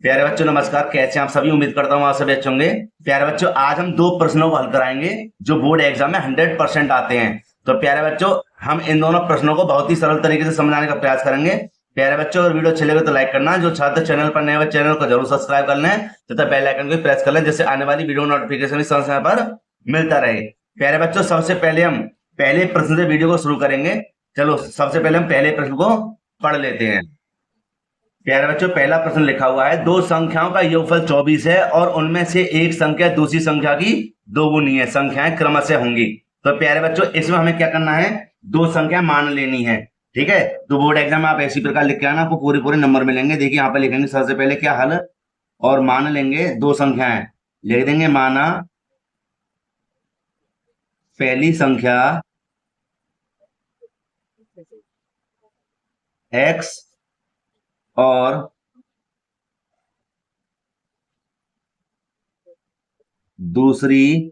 प्यारे बच्चों नमस्कार। कैसे हैं आप सभी? उम्मीद करता हूँ आप सभी अच्छे होंगे। प्यारे बच्चों आज हम दो प्रश्नों को हल कराएंगे जो बोर्ड एग्जाम में 100% आते हैं। तो प्यारे बच्चों हम इन दोनों प्रश्नों को बहुत ही सरल तरीके से समझाने का प्रयास करेंगे। प्यारे बच्चों अगर वीडियो अच्छे लगे तो लाइक करना, जो छात्र चैनल पर नए हुए चैनल को जरूर सब्सक्राइब कर लें तथा बेल आइकन को प्रेस कर लें, जिससे आने वाली वीडियो नोटिफिकेशन समय समय पर मिलता रहे। प्यारे बच्चों सबसे पहले हम पहले प्रश्न से वीडियो को शुरू करेंगे। चलो सबसे पहले हम पहले प्रश्न को पढ़ लेते हैं। प्यारे बच्चों पहला प्रश्न लिखा हुआ है, दो संख्याओं का योगफल 24 है और उनमें से एक संख्या दूसरी संख्या की दोगुनी है, संख्याएं क्रमशः होंगी। तो प्यारे बच्चों इसमें हमें क्या करना है, दो संख्या मान लेनी है। ठीक है, तो बोर्ड एग्जाम में आप ऐसी प्रकार लिख के आना, आपको पूरे पूरे नंबर मिलेंगे। देखिए यहाँ पे लिखेंगे सबसे पहले क्या हल, और मान लेंगे दो संख्याएं, लिख देंगे माना पहली संख्या x और दूसरी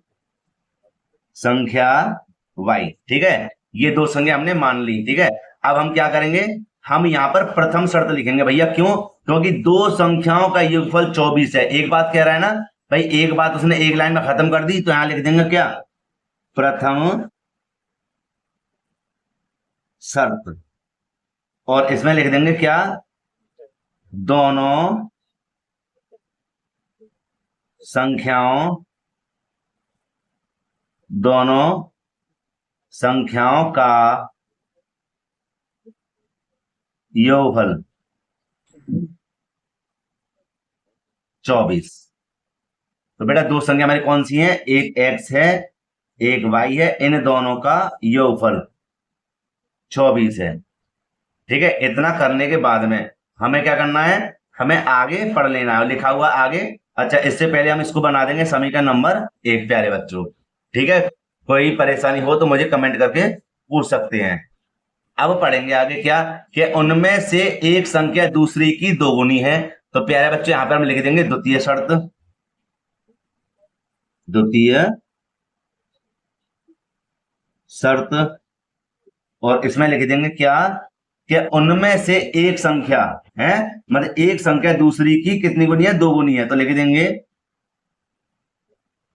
संख्या y। ठीक है, ये दो संख्या हमने मान ली। ठीक है, अब हम क्या करेंगे, हम यहाँ पर प्रथम शर्त लिखेंगे भैया। क्यों? क्योंकि दो संख्याओं का योगफल 24 है। एक बात कह रहा है ना भाई, एक बात उसने एक लाइन में खत्म कर दी, तो यहां लिख देंगे क्या, प्रथम शर्त। और इसमें लिख देंगे क्या, दोनों संख्याओं का योगफल 24। तो बेटा दो संख्या हमारी कौन सी है, एक x है एक y है, इन दोनों का योगफल 24 है। ठीक है, इतना करने के बाद में हमें क्या करना है, हमें आगे पढ़ लेना है, लिखा हुआ आगे। अच्छा इससे पहले हम इसको बना देंगे समीकरण नंबर 1 प्यारे बच्चों। ठीक है, कोई परेशानी हो तो मुझे कमेंट करके पूछ सकते हैं। अब पढ़ेंगे आगे क्या, कि उनमें से एक संख्या दूसरी की दोगुनी है। तो प्यारे बच्चों यहां पर हम लिख देंगे द्वितीय शर्त, और इसमें लिख देंगे क्या, कि उनमें से एक संख्या है, मतलब एक संख्या दूसरी की कितनी गुनी है, दो गुनी है। तो लिख देंगे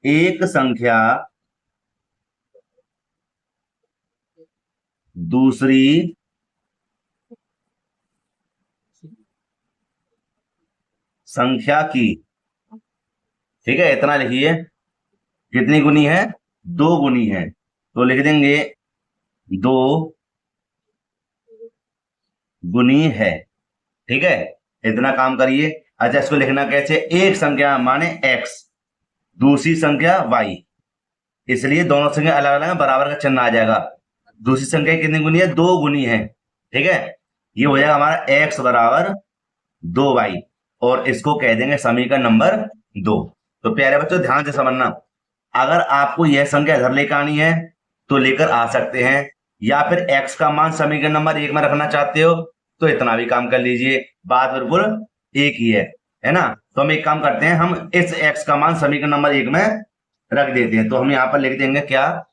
एक संख्या दूसरी संख्या की, ठीक है इतना लिखिए, कितनी गुनी है, दो गुनी है। तो लिख देंगे दो गुनी है। ठीक है, इतना काम करिए। अच्छा इसको लिखना कैसे, एक संख्या माने x, दूसरी संख्या y, इसलिए दोनों संख्या अलग अलग बराबर का चिन्ह आ जाएगा। दूसरी संख्या कितनी गुनी है, दो गुनी है। ठीक है, ये हो जाएगा हमारा x बराबर 2y, और इसको कह देंगे समीकरण नंबर 2। तो प्यारे बच्चों ध्यान से समझना, अगर आपको यह संख्या इधर लेकर आनी है तो लेकर आ सकते हैं, या फिर x का मान समीकरण नंबर 1 में रखना चाहते हो तो इतना भी काम कर लीजिए, बात बिल्कुल एक ही है ना। तो हम एक काम करते हैं, हम इस x का मान समीकरण नंबर 1 में रख देते हैं। तो हम यहां पर लिख देंगे क्या,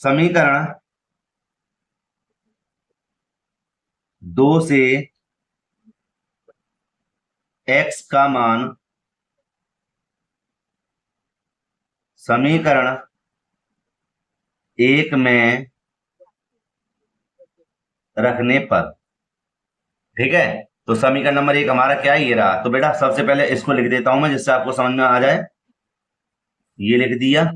समीकरण 2 से x का मान समीकरण 1 में रखने पर। ठीक है, तो समीकरण नंबर 1 हमारा क्या है, ये रहा। तो बेटा सबसे पहले इसको लिख देता हूं मैं, जिससे आपको समझ में आ जाए। ये लिख दिया,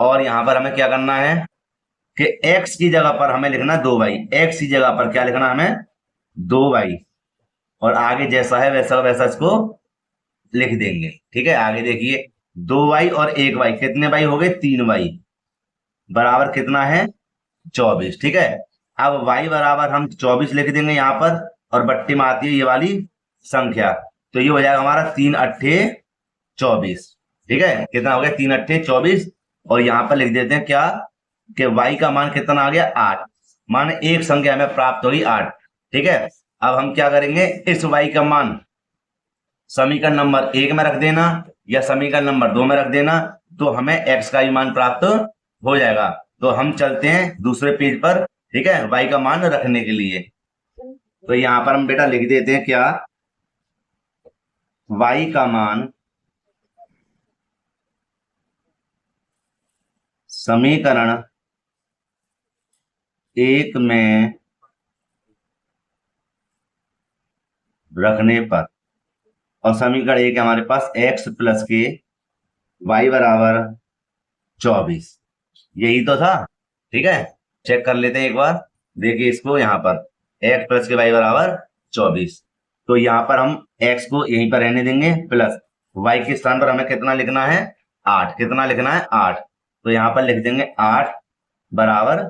और यहां पर हमें क्या करना है कि x की जगह पर हमें लिखना 2y, x की जगह पर क्या लिखना हमें, 2y, और आगे जैसा है वैसा वैसा इसको लिख देंगे। ठीक है, आगे देखिए 2y और 1y, कितने y हो गए, 3y, बराबर कितना है, 24। ठीक है, अब y बराबर हम 24 लिख देंगे यहां पर, और बट्टी में आती है ये वाली संख्या, तो ये हो जाएगा हमारा 3 अट्ठे 24। ठीक है, कितना हो गया, 3 अट्ठे 24, और यहां पर लिख देते हैं क्या, कि y का मान कितना आ गया, 8, माने एक संख्या हमें प्राप्त होगी 8। ठीक है, अब हम क्या करेंगे, इस y का मान समीकरण नंबर 1 में रख देना या समीकरण नंबर 2 में रख देना, तो हमें x का ही मान प्राप्त हो जाएगा। तो हम चलते हैं दूसरे पेज पर। ठीक है, y का मान रखने के लिए। तो यहां पर हम बेटा लिख देते हैं क्या, y का मान समीकरण 1 में रखने पर, और समीकरण 1 है हमारे पास x प्लस के y बराबर 24, यही तो था। ठीक है, चेक कर लेते हैं एक बार। देखिए इसको यहाँ पर x प्लस के y बराबर 24, तो यहाँ पर हम x को यहीं पर रहने देंगे, प्लस y के स्थान पर हमें कितना लिखना है, 8। कितना लिखना है, 8। तो यहाँ पर लिख देंगे 8 बराबर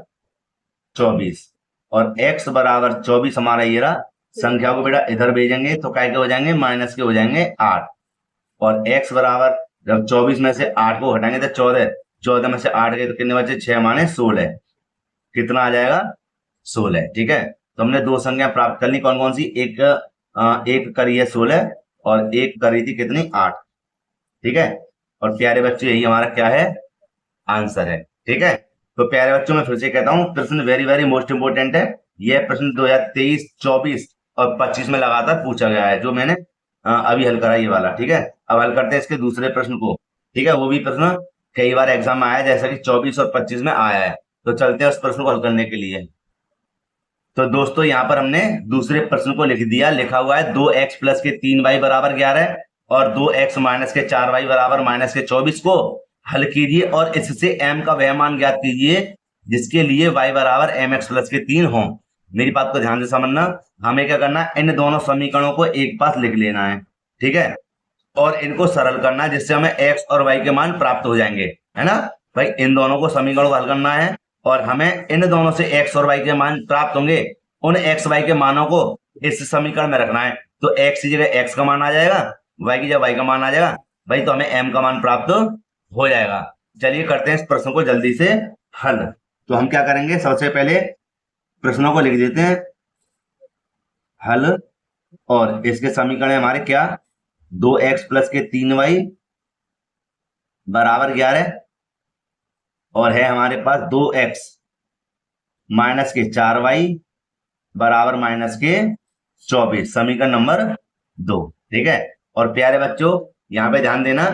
24, और x बराबर 24 हमारा ये रहा। संख्या को बेटा इधर भेजेंगे तो क्या के हो जाएंगे, माइनस के हो जाएंगे 8, और x बराबर जब 24 में से 8 को हटाएंगे तो 14, 14 में से 8 गए तो कितने बचे, 6 माने 16, कितना आ जाएगा, 16। ठीक है, तो हमने दो संख्या प्राप्त कर ली, कौन कौन सी, एक करी है 16 और एक करी थी कितनी, 8। ठीक है, और प्यारे बच्चों यही हमारा क्या है, आंसर है। ठीक है, तो प्यारे बच्चों मैं फिर से कहता हूं, प्रश्न वेरी वेरी मोस्ट इंपोर्टेंट है। यह प्रश्न 2023, 24 और 25 में लगातार पूछा गया है, जो मैंने अभी हल करा ये वाला। ठीक है, अब हल करते हैं इसके दूसरे प्रश्न को। ठीक है, वो भी प्रश्न कई बार एग्जाम में आया है, जैसा कि 24 और 25 में आया है। तो चलते हैं उस प्रश्न को हल करने के लिए। तो दोस्तों यहाँ पर हमने दूसरे प्रश्न को लिख दिया, लिखा हुआ है 2x प्लस के 3y बराबर 11 और 2x माइनस के 4y बराबर माइनस के 24 को हल कीजिए और इससे m का वह मान ज्ञात कीजिए जिसके लिए y बराबर mx प्लस के 3 हो। मेरी बात को ध्यान से समझना, हमें क्या करना है, इन दोनों समीकरणों को एक पास लिख लेना है। ठीक है, और इनको सरल करना है जिससे हमें x और y के मान प्राप्त हो जाएंगे, है ना भाई। इन दोनों को समीकरणों को हल करना है और हमें इन दोनों से x और y के मान प्राप्त होंगे। उन x y के मानों को इस समीकरण में रखना है, तो x की जगह x का मान आ जाएगा, y की जगह y का मान आ जाएगा भाई, तो हमें m का मान प्राप्त हो जाएगा। चलिए करते हैं इस प्रश्न को जल्दी से हल। तो हम क्या करेंगे, सबसे पहले प्रश्नों को लिख देते हैं हल, और इसके समीकरण हमारे क्या, 2x प्लस के 3y बराबर 11 और है हमारे पास 2x माइनस के 4y बराबर माइनस के 24, समीकरण नंबर 2। ठीक है, और प्यारे बच्चों यहां पे ध्यान देना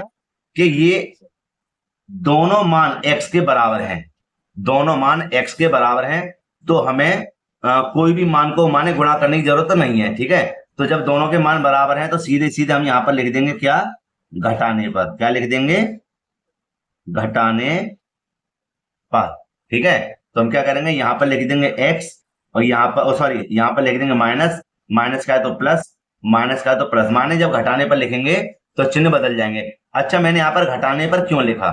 कि ये दोनों मान x के बराबर हैं, दोनों मान x के बराबर हैं, तो हमें कोई भी मान को माने गुणा करने की जरूरत नहीं है। ठीक है, तो जब दोनों के मान बराबर हैं तो सीधे सीधे हम यहां पर लिख देंगे क्या, घटाने पर। क्या लिख देंगे, घटाने पर। ठीक है, तो हम क्या करेंगे, यहां पर लिख देंगे x और यहां पर सॉरी यहां पर लिख देंगे माइनस, माइनस का है तो प्लस, माइनस का है तो प्लस। माने जब घटाने पर लिखेंगे तो चिन्ह बदल जाएंगे। अच्छा, मैंने यहाँ पर घटाने पर क्यों लिखा,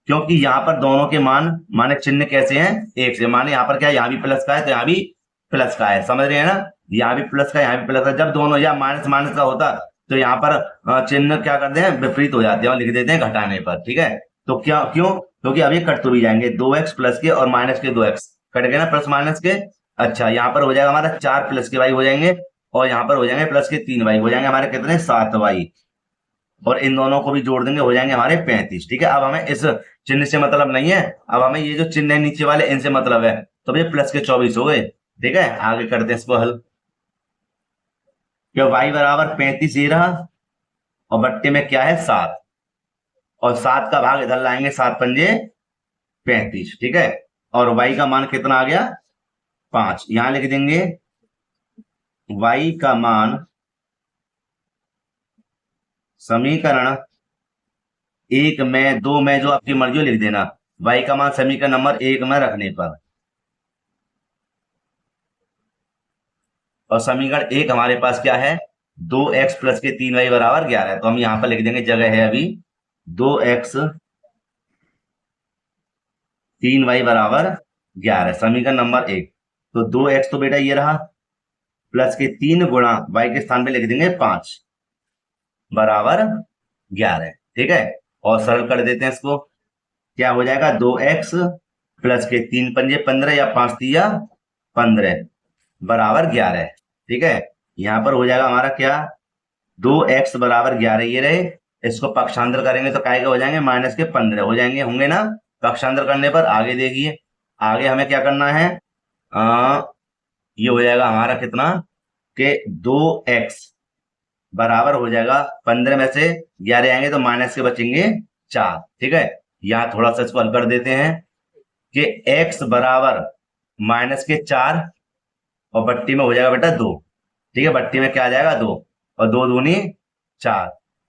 क्योंकि यहाँ पर दोनों के मान माने चिन्ह कैसे हैं, एक से। माने यहाँ पर क्या है, यहाँ भी प्लस का है तो यहाँ भी प्लस का है, समझ रहे हैं ना, यहाँ भी प्लस का यहाँ भी प्लस का। जब दोनों या माइनस माइनस का होता तो यहाँ पर चिन्ह क्या करते हैं, विपरीत हो जाते हैं और लिख देते हैं घटाने पर। ठीक है, तो क्या क्यों, क्योंकि अब ये कट तो भी जाएंगे, 2x प्लस के और माइनस के 2x कट गए ना, प्लस माइनस के। अच्छा, यहाँ पर हो जाएगा हमारा 4 प्लस के y हो जाएंगे और यहाँ पर हो जाएंगे प्लस के 3y हो जाएंगे हमारे कितने, 7y, और इन दोनों को भी जोड़ देंगे हो जाएंगे हमारे 35। ठीक है, अब हमें इस चिन्ह से मतलब नहीं है, अब हमें ये जो चिन्ह है नीचे वाले इनसे मतलब है, तो ये प्लस के 24 हो गए। ठीक है, आगे करते हैं इसको हल। क्या y बराबर 35 ये रहा और बट्टे में क्या है 7, और 7 का भाग इधर लाएंगे, 7 पंजे 35। ठीक है, और y का मान कितना आ गया, 5। यहां लिख देंगे y का मान समीकरण 1 में, 2 में, जो आपकी मर्जी लिख देना, y का मान समीकरण नंबर 1 में रखने पर। और समीकरण 1 हमारे पास क्या है, 2x प्लस के 3y बराबर 11, तो हम यहां पर लिख देंगे, जगह है अभी 2x 3y बराबर 11, समीकरण नंबर 1। तो 2x तो बेटा ये रहा, प्लस के 3 गुणा y के स्थान पे लिख देंगे 5 बराबर 11। ठीक है, और सरल कर देते हैं इसको, क्या हो जाएगा, 2x प्लस के 3 पंजे 15 या 5 तिया 15 बराबर 11। ठीक है, यहां पर हो जाएगा हमारा क्या, 2x बराबर 11 ये रहे, इसको पक्षांतर करेंगे तो काय के हो जाएंगे, माइनस के 15 हो जाएंगे, होंगे ना। पक्षांतर करने पर आगे देखिए, आगे हमें क्या करना है, ये हो जाएगा हमारा कितना, कि 2x बराबर हो जाएगा 15 में से 11 आएंगे तो माइनस के बचेंगे 4। ठीक है, यहाँ थोड़ा सा इसको हल कर देते हैं कि x बराबर -4 और बट्टी में हो जाएगा बेटा 2। ठीक है, बट्टी में क्या आ जाएगा 2 और 2 दूनी 4,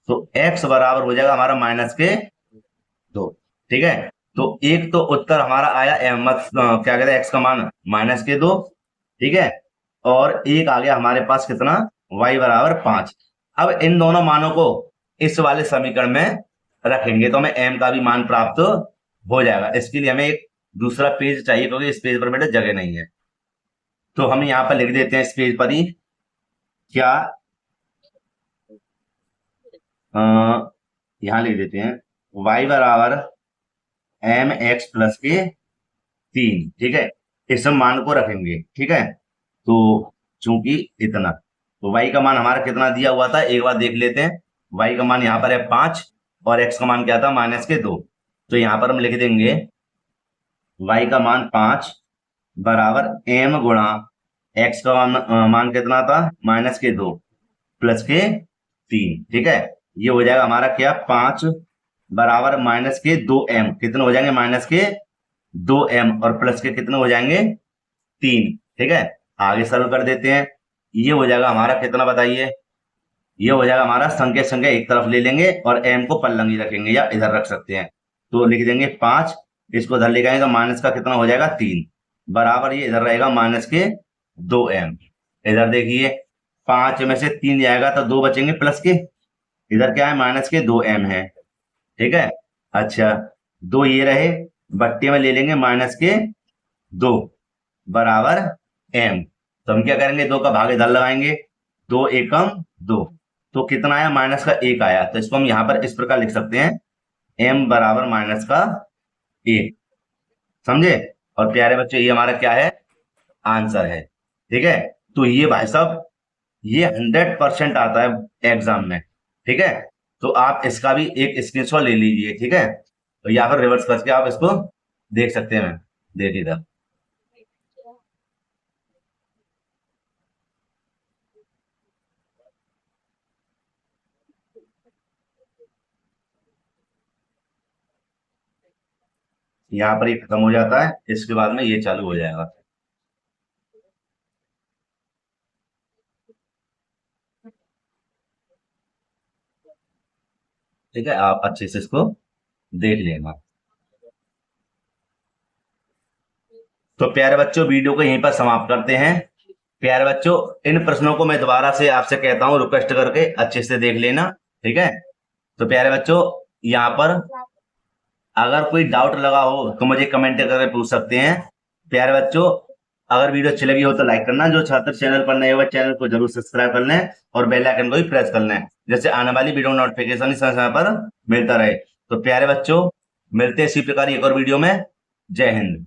तो x बराबर हो जाएगा हमारा -2। ठीक है, तो एक तो उत्तर हमारा आया क्या कहते हैं x का मान -2। ठीक है, और एक आ गया हमारे पास कितना y बराबर 5। अब इन दोनों मानों को इस वाले समीकरण में रखेंगे तो हमें m का भी मान प्राप्त हो जाएगा। इसके लिए हमें एक दूसरा पेज चाहिए क्योंकि इस पेज पर बेटा जगह नहीं है, तो हम यहाँ पर लिख देते हैं इस पेज पर ही क्या यहाँ लिख देते हैं y बराबर mx प्लस के 3। ठीक है, इस मान को रखेंगे। ठीक है, तो चूंकि इतना, तो y का मान हमारा कितना दिया हुआ था एक बार देख लेते हैं। y का मान यहाँ पर है 5 और x का मान क्या था -2। तो यहाँ पर हम लिख देंगे y का मान 5 बराबर m गुणा x का मान कितना था -2 प्लस के 3। ठीक है, ये हो जाएगा हमारा क्या 5 बराबर -2m, कितने हो जाएंगे -2m और प्लस के कितने हो जाएंगे 3। ठीक है, आगे सरल कर देते हैं। ये हो जाएगा हमारा कितना बताइए, ये हो जाएगा हमारा संख्या संख्या एक तरफ ले लेंगे और m को पल्लंगी रखेंगे या इधर रख सकते हैं, तो लिख देंगे 5, इसको इधर लेके आएंगे तो माइनस का कितना हो जाएगा 3 बराबर ये इधर रहेगा -2m। इधर देखिए 5 में से 3 जाएगा तो 2 बचेंगे प्लस के, इधर क्या है -2m है। ठीक है, अच्छा 2 ये रहे, बट्टे में ले लेंगे -2 बराबर m, तो हम क्या करेंगे 2 का भाग इधर लगाएंगे, 2 एकम 2, तो कितना आया -1 आया। तो इसको हम यहाँ पर इस प्रकार लिख सकते हैं m बराबर -1। समझे? और प्यारे बच्चों ये हमारा क्या है आंसर है। ठीक है, तो ये भाई साहब ये 100% आता है एग्जाम में। ठीक है, तो आप इसका भी एक स्क्रीनशॉट ले लीजिए। ठीक है, तो यहाँ पर रिवर्स करके आप इसको देख सकते हैं। देखिए इधर यहाँ पर ये खत्म हो जाता है, इसके बाद में ये चालू हो जाएगा। ठीक है, आप अच्छे से इसको देख लेना। तो प्यारे बच्चों वीडियो को यहीं पर समाप्त करते हैं। प्यारे बच्चों इन प्रश्नों को मैं दोबारा से आपसे कहता हूं रिक्वेस्ट करके अच्छे से देख लेना। ठीक है, तो प्यारे बच्चों यहाँ पर अगर कोई डाउट लगा हो तो मुझे कमेंट करके पूछ सकते हैं। प्यारे बच्चों अगर वीडियो अच्छी लगी हो तो लाइक करना, जो छात्र चैनल पर नए हुए चैनल को जरूर सब्सक्राइब कर लें और बेल आइकन को भी प्रेस कर लें, जैसे आने वाली वीडियो नोटिफिकेशन समय समय पर मिलता रहे। तो प्यारे बच्चों मिलते हैं इसी प्रकार एक और वीडियो में। जय हिंद।